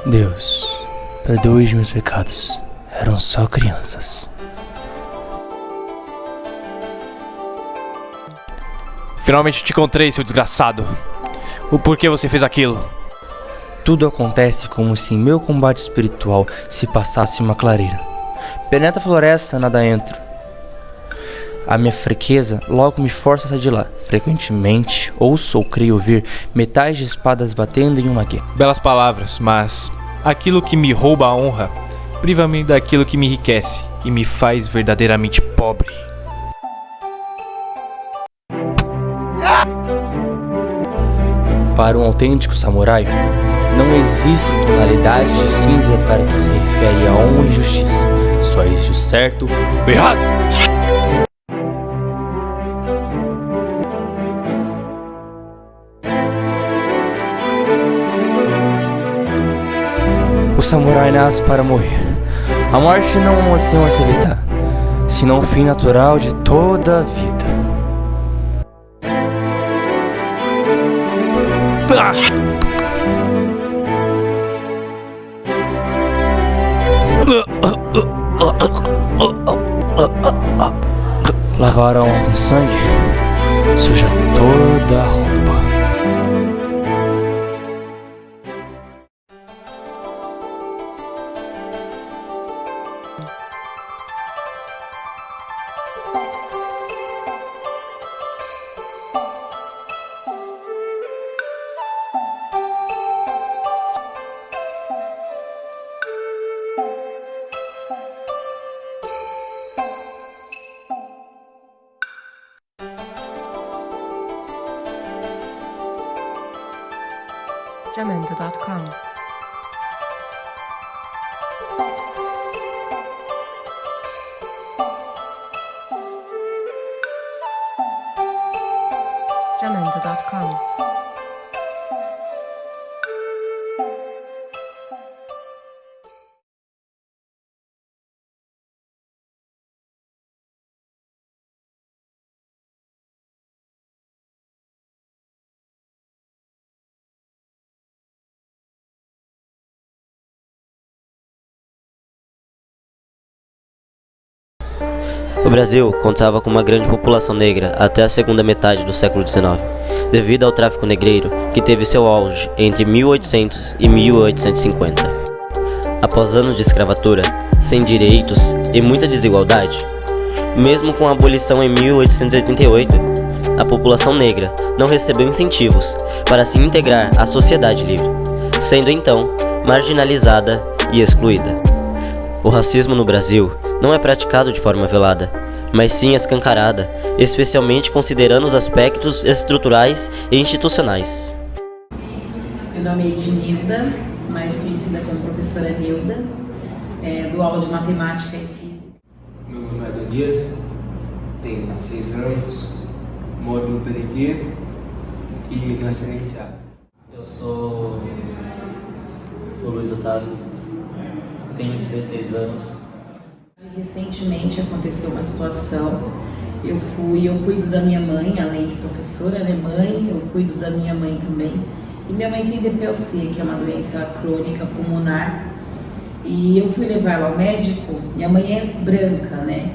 Deus, perdoe os meus pecados. Eram só crianças. Finalmente te encontrei, seu desgraçado. O porquê você fez aquilo? Tudo acontece como se em meu combate espiritual se passasse uma clareira. Penetra a floresta, nada entra. A minha fraqueza logo me força a sair de lá. Frequentemente ouço ou creio ouvir metais de espadas batendo em uma guerra. Belas palavras, mas aquilo que me rouba a honra priva-me daquilo que me enriquece e me faz verdadeiramente pobre. Para um autêntico samurai, não existe tonalidade de cinza para que se refere a honra e justiça. Só existe o certo e o errado. O samurai nasce para morrer. A morte não é uma emoção a se evitar, senão o fim natural de toda a vida. Lavar a honra com sangue suja toda a roupa. Jamendo.com. Jamendo.com. O Brasil contava com uma grande população negra até a segunda metade do século XIX, devido ao tráfico negreiro que teve seu auge entre 1800 e 1850. Após anos de escravatura, sem direitos e muita desigualdade, mesmo com a abolição em 1888, a população negra não recebeu incentivos para se integrar à sociedade livre, sendo então marginalizada e excluída. O racismo no Brasil não é praticado de forma velada, mas sim escancarada, especialmente considerando os aspectos estruturais e institucionais. Meu nome é Ednilda, mais conhecida como professora Nilda, dou aula de matemática e física. Meu nome é Donias, tenho 16 anos, moro no Perequê e nasci na Enseada. Eu sou o Luiz Otávio, tenho 16 anos. Recentemente aconteceu uma situação, eu cuido da minha mãe, além de professora, né, mãe, eu cuido da minha mãe também. E minha mãe tem DPLC, que é uma doença crônica pulmonar, e eu fui levar ela ao médico, minha mãe é branca, né,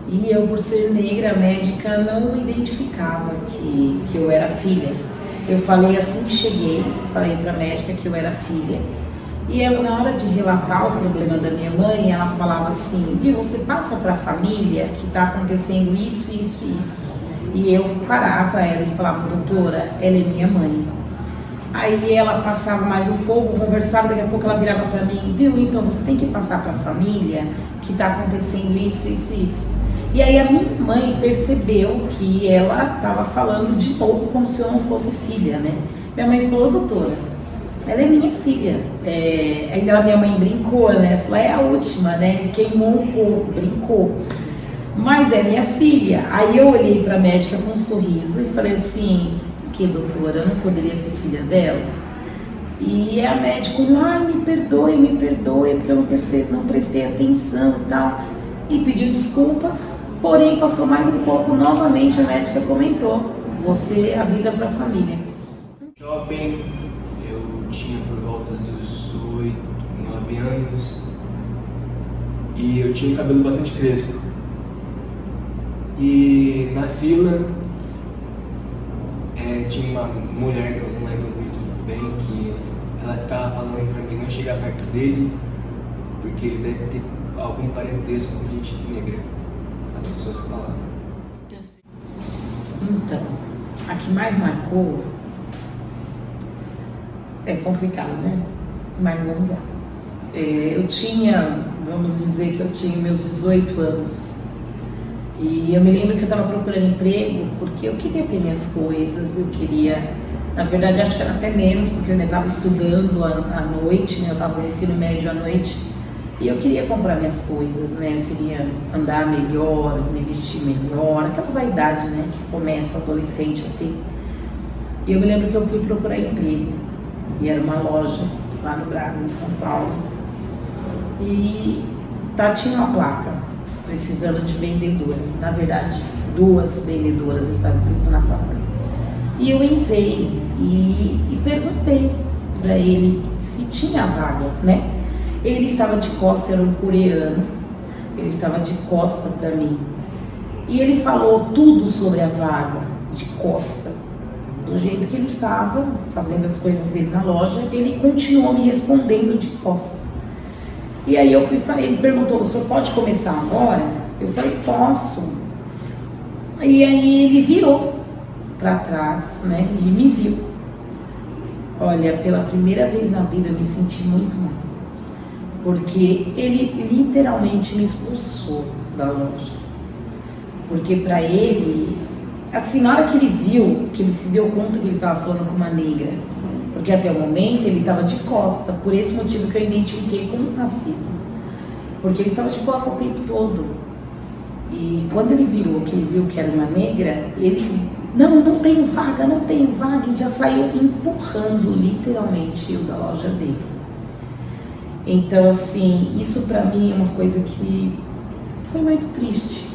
e eu, por ser negra, a médica não identificava que eu era filha. Eu falei assim que cheguei, falei para a médica que eu era filha. E ela, na hora de relatar o problema da minha mãe, ela falava assim, viu, você passa para a família que está acontecendo isso, isso, isso. E eu parava ela e falava, doutora, ela é minha mãe. Aí ela passava mais um pouco, conversava, daqui a pouco ela virava para mim, viu, então você tem que passar para a família que está acontecendo isso, isso, isso. E aí a minha mãe percebeu que ela estava falando de novo como se eu não fosse filha, né? Minha mãe falou, doutora, ela é minha filha. Ainda minha mãe brincou, né? Falou, é a última, né? Queimou um pouco, brincou. Mas é minha filha. Aí eu olhei para a médica com um sorriso e falei assim, que doutora, eu não poderia ser filha dela? E a médica, me perdoe, porque eu não prestei atenção e tal. E pediu desculpas, porém passou mais um pouco, novamente a médica comentou, você avisa para a família. Shopping, eu tinha por volta dos 8, 9 anos e eu tinha um cabelo bastante crespo. E na fila tinha uma mulher que eu não lembro muito bem, que ela ficava falando pra mim não chegar perto dele porque ele deve ter algum parentesco com gente negra. Ela usou essa palavra. Então, a que mais marcou é complicado, né? Mas vamos lá. Vamos dizer que eu tinha meus 18 anos. E eu me lembro que eu estava procurando emprego porque eu queria ter minhas coisas, eu queria, na verdade acho que era até menos, porque eu ainda estava estudando à noite, né? Eu estava fazendo ensino médio à noite e eu queria comprar minhas coisas, né? Eu queria andar melhor, me vestir melhor, aquela vaidade, né? Que começa o adolescente a ter. E eu me lembro que eu fui procurar emprego e era uma loja lá no Brás, em São Paulo, e tinha uma placa precisando de vendedora. Na verdade, 2 vendedoras estavam escritas na placa. E eu entrei e perguntei para ele se tinha vaga, né? Ele estava de costa, era um coreano, ele estava de costa para mim. E ele falou tudo sobre a vaga, de costa. Do jeito que ele estava fazendo as coisas dele na loja, ele continuou me respondendo de costa. E aí ele perguntou, você pode começar agora? Eu falei, posso. E aí ele virou para trás, né, e me viu. Olha, pela primeira vez na vida eu me senti muito mal, porque ele literalmente me expulsou da loja. Porque para ele, assim, na hora que ele viu, que ele se deu conta que ele estava falando com uma negra, porque até o momento ele estava de costa, por esse motivo que eu identifiquei como racismo, porque ele estava de costa o tempo todo. E quando ele virou, que ele viu que era uma negra, ele, não tem vaga, e já saiu empurrando literalmente eu da loja dele. Então, assim, isso pra mim é uma coisa que foi muito triste,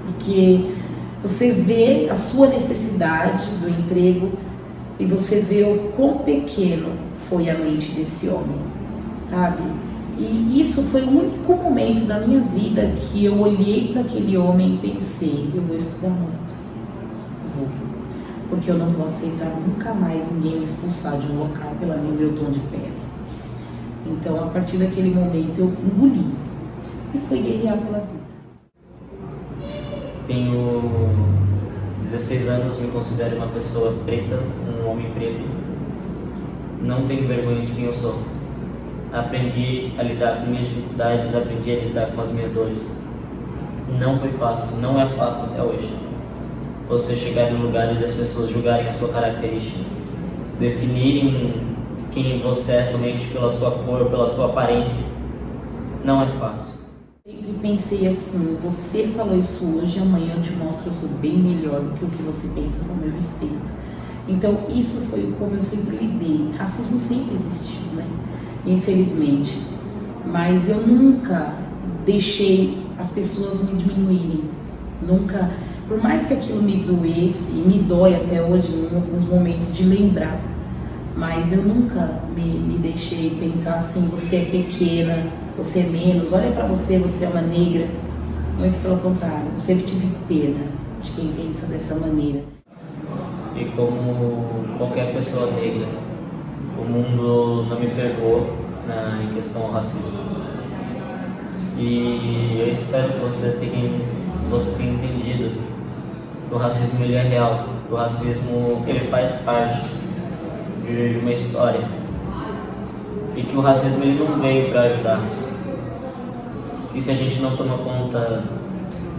porque você vê a sua necessidade do emprego e você vê o quão pequeno foi a mente desse homem, sabe? E isso foi o único momento da minha vida que eu olhei para aquele homem e pensei, eu vou estudar muito, vou, porque eu não vou aceitar nunca mais ninguém me expulsar de um local pelo meu tom de pele. Então, a partir daquele momento, eu engoli e fui guerrear pela vida. Tenho 16 anos, me considero uma pessoa preta, um homem preto. Não tenho vergonha de quem eu sou. Aprendi a lidar com minhas dificuldades, aprendi a lidar com as minhas dores. Não foi fácil, não é fácil até hoje. Você chegar em lugares e as pessoas julgarem a sua característica, definirem quem você é somente pela sua cor, pela sua aparência, não é fácil. Sempre pensei assim, você falou isso hoje, amanhã eu te mostro que eu sou bem melhor do que o que você pensa ao meu respeito. Então isso foi como eu sempre lidei. Racismo sempre existiu, né? Infelizmente. Mas eu nunca deixei as pessoas me diminuírem. Nunca, por mais que aquilo me doesse, e me dói até hoje em alguns momentos de lembrar, mas eu nunca me deixei pensar assim, você é pequena, você é menos, olha pra você, você é uma negra. Muito pelo contrário, eu sempre tive pena de quem pensa dessa maneira. E como qualquer pessoa negra, o mundo não me perdoou em questão ao racismo. E eu espero que você tenha entendido que o racismo ele é real, o racismo ele faz parte de uma história. E que o racismo ele não veio para ajudar. Que se a gente não toma conta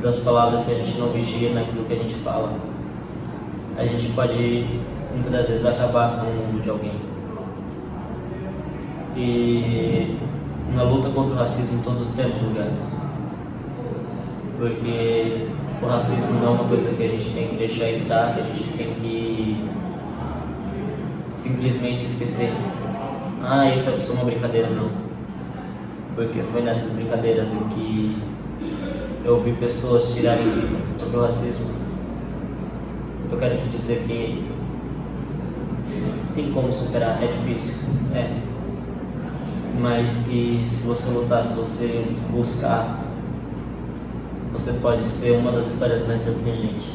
das palavras, se a gente não vigia naquilo que a gente fala, a gente pode muitas das vezes acabar com o mundo de alguém. E na luta contra o racismo todos temos lugar. Porque o racismo não é uma coisa que a gente tem que deixar entrar, que a gente tem que simplesmente esquecer. Ah, isso é só uma brincadeira, não. Porque foi nessas brincadeiras em que eu vi pessoas tirarem vida sobre o racismo. Eu quero te dizer que tem como superar, é difícil, mas que se você lutar, se você buscar, você pode ser uma das histórias mais surpreendentes.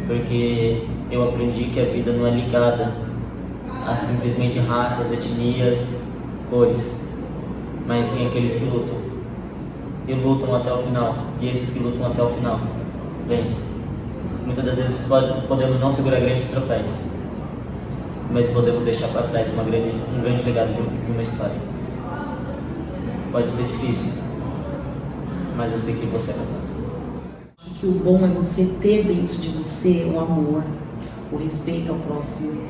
Porque eu aprendi que a vida não é ligada a simplesmente raças, etnias, cores, mas sim aqueles que lutam. E lutam até o final. E esses que lutam até o final vencem. Muitas das vezes podemos não segurar grandes troféus, mas podemos deixar para trás um grande legado de uma história. Pode ser difícil, mas eu sei que você é capaz. Acho que o bom é você ter dentro de você o amor, o respeito ao próximo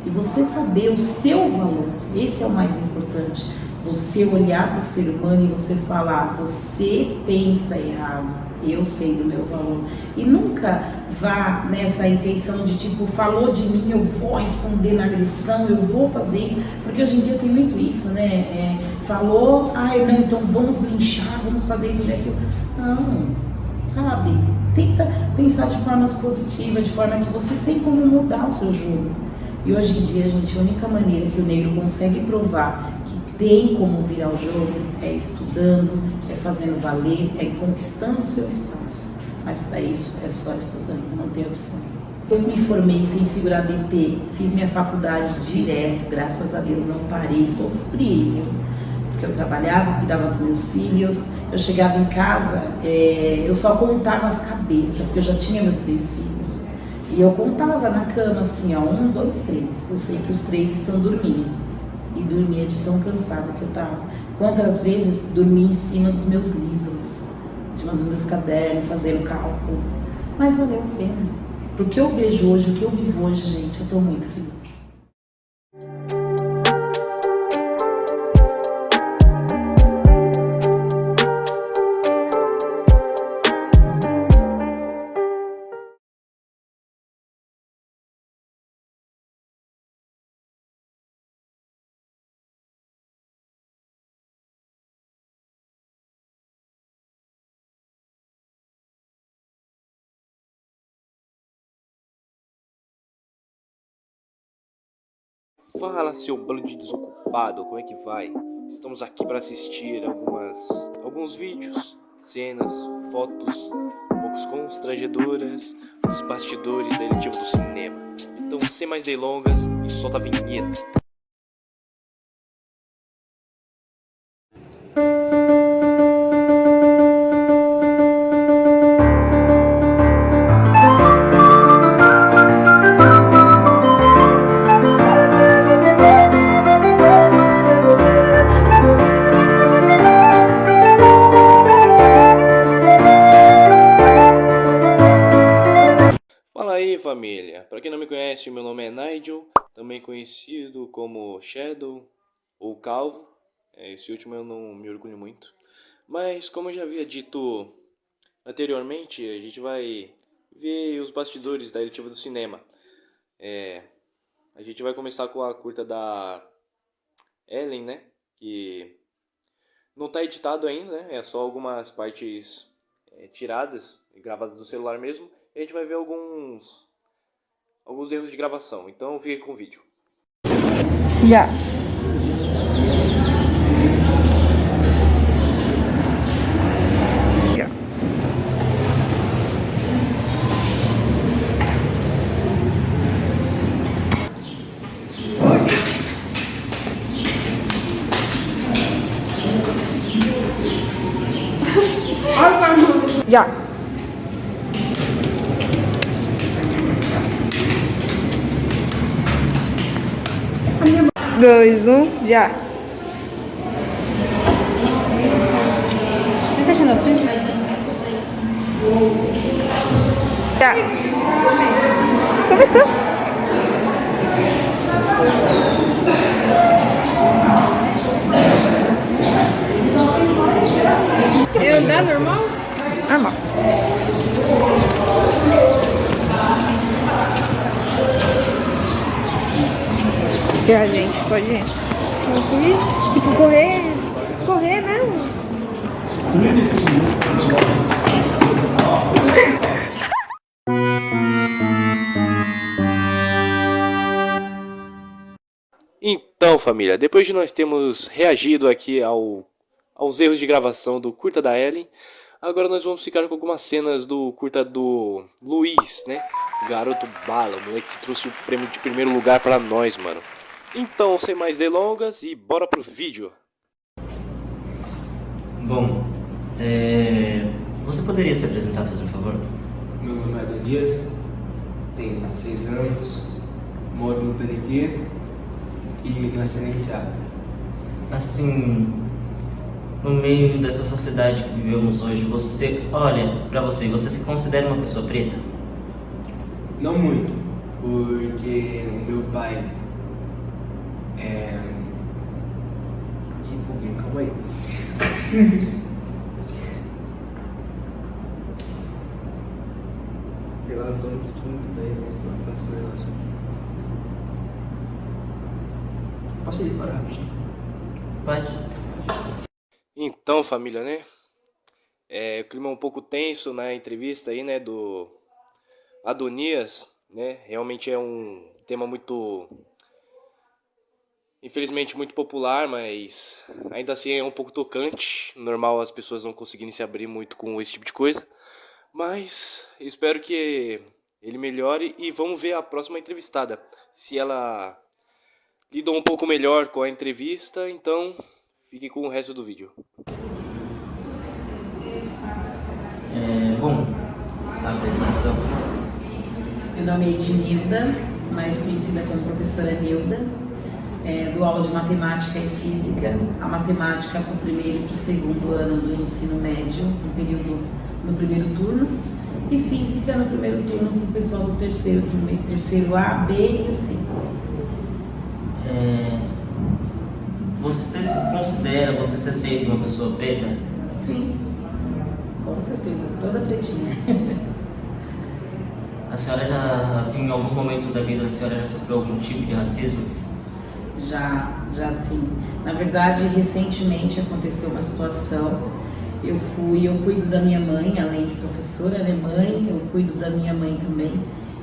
e você saber o seu valor. Esse é o mais importante. Você olhar para o ser humano e você falar: você pensa errado, eu sei do meu valor. E nunca vá nessa intenção de tipo, falou de mim, eu vou responder na agressão, eu vou fazer isso. Porque hoje em dia tem muito isso, né? Falou, ai não, então vamos linchar, vamos fazer isso e aquilo. Não, sabe? Tenta pensar de formas positivas, de forma que você tem como mudar o seu jogo. E hoje em dia, gente, a única maneira que o negro consegue provar que tem como virar o jogo é estudando, é fazendo valer, é conquistando o seu espaço. Mas para isso é só estudando, não tem opção. Eu me formei sem segurar DP, fiz minha faculdade direto, graças a Deus não parei, sofri, viu? Porque eu trabalhava, cuidava dos meus filhos, eu chegava em casa, eu só contava as cabeças, porque eu já tinha meus 3 filhos. E eu contava na cama assim, ó, 1, 2, 3. Eu sei que os 3 estão dormindo. E dormia de tão cansada que eu tava. Quantas vezes dormi em cima dos meus livros, em cima dos meus cadernos, fazendo cálculo. Mas valeu a pena. Porque eu vejo hoje, o que eu vivo hoje, gente, eu tô muito feliz. Fala, seu bando de desocupado, como é que vai? Estamos aqui para assistir alguns vídeos, cenas, fotos um pouco constrangedoras dos bastidores da Eletivo do cinema. Então, sem mais delongas, e solta a vinheta. Fala aí, família, para quem não me conhece, meu nome é Nigel, também conhecido como Shadow ou Calvo. Esse último eu não me orgulho muito, mas como eu já havia dito anteriormente, a gente vai ver os bastidores da Eletivo do cinema. A gente vai começar com a curta da Ellen, né, que não tá editado ainda, né, é só algumas partes tiradas e gravadas no celular mesmo. A gente vai ver alguns erros de gravação, então fique com o vídeo. Já. Já. 2, 1, já. Tenta de novo, tenta de novo. Já. Começou. Eu andar normal? Normal. Já, gente, pode ir. Posso ir? Tipo, correr. Correr mesmo? Então, família, depois de nós termos reagido aqui aos erros de gravação do curta da Ellen, agora nós vamos ficar com algumas cenas do curta do Luiz, né? O garoto bala, o moleque que trouxe o prêmio de primeiro lugar pra nós, mano. Então, sem mais delongas, e bora pro vídeo. Bom, você poderia se apresentar, por favor? Meu nome é Adonias, tenho 16 anos, moro no Perequê e nasci na Enseada. Assim, no meio dessa sociedade que vivemos hoje, você olha pra você e você se considera uma pessoa preta? Não muito, porque o meu pai é... Ih, pouquinho, calma aí. Sei lá, eu tô muito bem, mas não faço negócio. Posso ir fora rapidinho? Pode. Então, família, né? O clima é um pouco tenso na entrevista aí, né, do Adonias, né? Realmente é um tema muito, infelizmente, muito popular, mas ainda assim é um pouco tocante. Normal as pessoas não conseguirem se abrir muito com esse tipo de coisa. Mas eu espero que ele melhore e vamos ver a próxima entrevistada. Se ela lidou um pouco melhor com a entrevista, então fique com o resto do vídeo. Bom, a apresentação. Meu nome é Ednilda, mais conhecida como professora Nilda. Dou aula de matemática e física. A matemática para o primeiro e para o segundo ano do ensino médio, no primeiro turno. E física no primeiro turno para o pessoal do terceiro A, B e C. Você se considera, você se aceita uma pessoa preta? Sim, com certeza, toda pretinha. A senhora já, assim, em algum momento da vida, a senhora já sofreu algum tipo de racismo? Já sim. Na verdade, recentemente aconteceu uma situação. Eu cuido da minha mãe, além de professora, né, mãe, eu cuido da minha mãe também.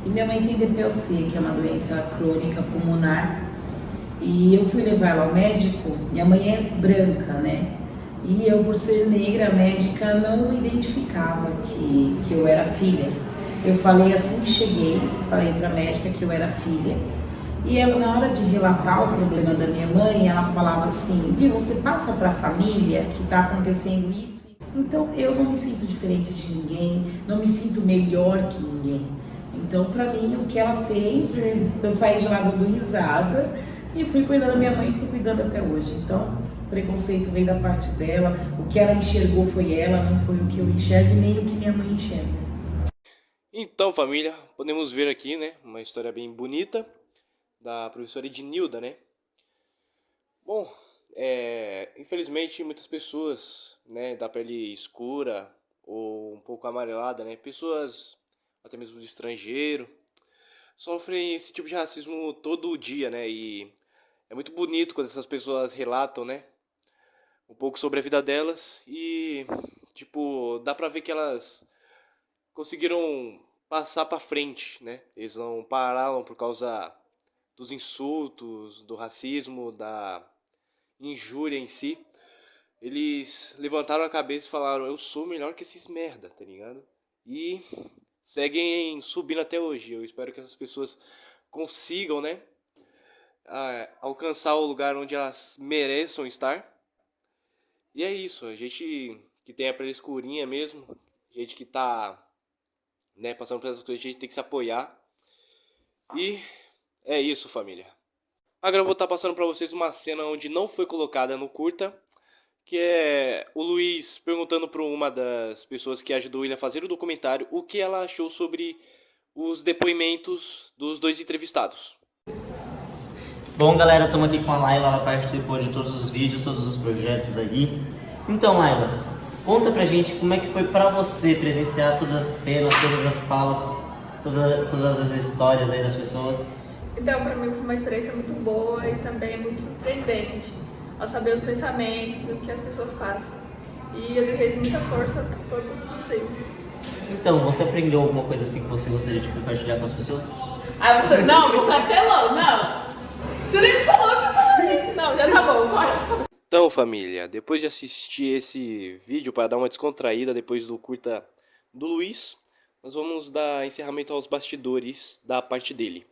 E minha mãe tem DPLC, que é uma doença crônica pulmonar. E eu fui levar ela ao médico, minha mãe é branca, né? E eu, por ser negra, a médica não identificava que eu era filha. Eu falei assim que cheguei, falei para a médica que eu era filha. E ela, na hora de relatar o problema da minha mãe, ela falava assim: viu, você passa para a família que está acontecendo isso? Então eu não me sinto diferente de ninguém, não me sinto melhor que ninguém. Então, para mim, o que ela fez, eu saí de lá dando risada e fui cuidando da minha mãe e estou cuidando até hoje. Então, o preconceito veio da parte dela, o que ela enxergou foi ela, não foi o que eu enxergo e nem o que minha mãe enxerga. Então, família, podemos ver aqui, né, uma história bem bonita da professora Ednilda, né? Bom, infelizmente muitas pessoas, né, da pele escura ou um pouco amarelada, né, pessoas até mesmo de estrangeiro, sofrem esse tipo de racismo todo dia, né? E é muito bonito quando essas pessoas relatam, né, um pouco sobre a vida delas e, tipo, dá pra ver que elas conseguiram passar pra frente, né? Eles não pararam por causa dos insultos, do racismo, da injúria em si. Eles levantaram a cabeça e falaram: eu sou melhor que esses merda, tá ligado? E seguem subindo até hoje. Eu espero que essas pessoas consigam, né, alcançar o lugar onde elas mereçam estar. E é isso, a gente que tem a pele escurinha mesmo, gente que tá, né, passando por essas coisas, a gente tem que se apoiar. E é isso, família. Agora eu vou estar passando pra vocês uma cena onde não foi colocada no curta, que é o Luiz perguntando para uma das pessoas que ajudou ele a fazer o documentário o que ela achou sobre os depoimentos dos dois entrevistados. Bom, galera, estamos aqui com a Laila, ela participou de todos os vídeos, todos os projetos aí. Então, Laila, conta pra gente como é que foi pra você presenciar todas as cenas, todas as falas, todas as histórias aí das pessoas. Então, para mim foi uma experiência muito boa e também muito surpreendente ao saber os pensamentos, o que as pessoas passam. E eu desejo muita força para todos vocês. Então, você aprendeu alguma coisa assim que você gostaria de compartilhar com as pessoas? Ah, você não, você apelou, não. Você nem falou que eu falei isso. Não, já tá bom, pode. Então, família, depois de assistir esse vídeo para dar uma descontraída depois do curta do Luiz, nós vamos dar encerramento aos bastidores da parte dele.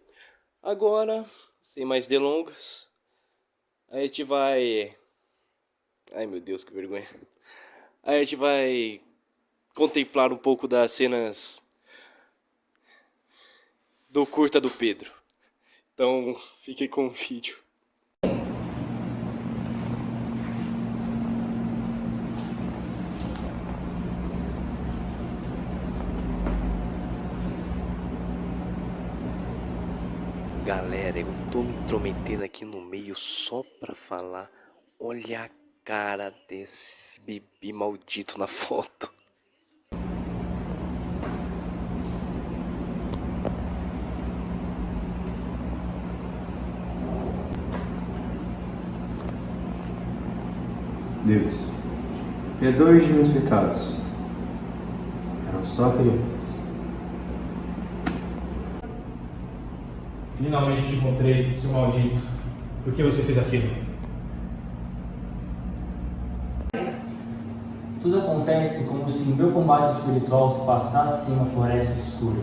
Agora, sem mais delongas, a gente vai... Ai meu Deus, que vergonha. A gente vai contemplar um pouco das cenas do curta do Pedro. Então, fiquem com o vídeo. Galera, eu tô me intrometendo aqui no meio só pra falar. Olha a cara desse bebê maldito na foto. Deus, perdoe os meus pecados. Eram só crianças. Finalmente te encontrei, seu maldito. Por que você fez aquilo? Tudo acontece como se meu combate espiritual se passasse em uma floresta escura.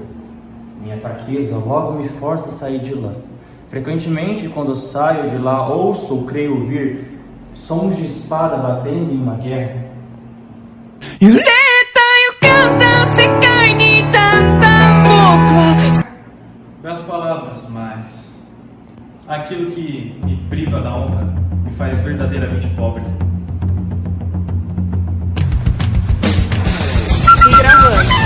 Minha fraqueza logo me força a sair de lá. Frequentemente, quando eu saio de lá, ouço ou creio ouvir sons de espada batendo em uma guerra. Belas palavras, mas aquilo que me priva da honra me faz verdadeiramente pobre. E gravando.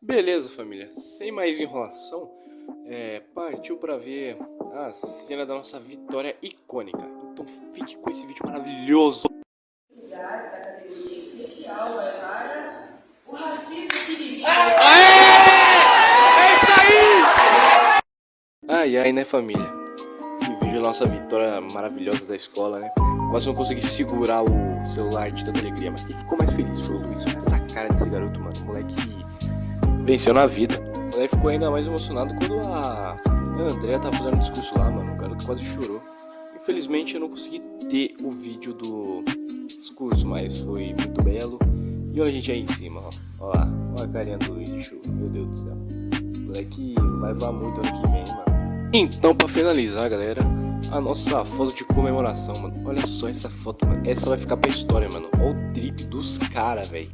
Beleza, família, sem mais enrolação, partiu para ver a cena da nossa vitória icônica. Então fique com esse vídeo maravilhoso. O lugar da categoria especial é para o racismo que É isso aí! Ai, ai, né, família? Esse vídeo é a nossa vitória maravilhosa da escola, né? Quase não consegui segurar o celular de tanta alegria, mas quem ficou mais feliz foi o Luiz. Olha essa cara desse garoto, mano. O moleque venceu na vida. O moleque ficou ainda mais emocionado quando a Andrea tava fazendo um discurso lá, mano. O garoto quase chorou. Infelizmente eu não consegui ter o vídeo do discurso, mas foi muito belo. E olha a gente aí em cima, ó. Olha lá, olha a carinha do Luiz de show. Meu Deus do céu. O moleque vai voar muito ano que vem, mano. Então, pra finalizar, galera, a nossa foto de comemoração, mano. Olha só essa foto, mano. Essa vai ficar pra história, mano. Olha o drip dos caras, velho.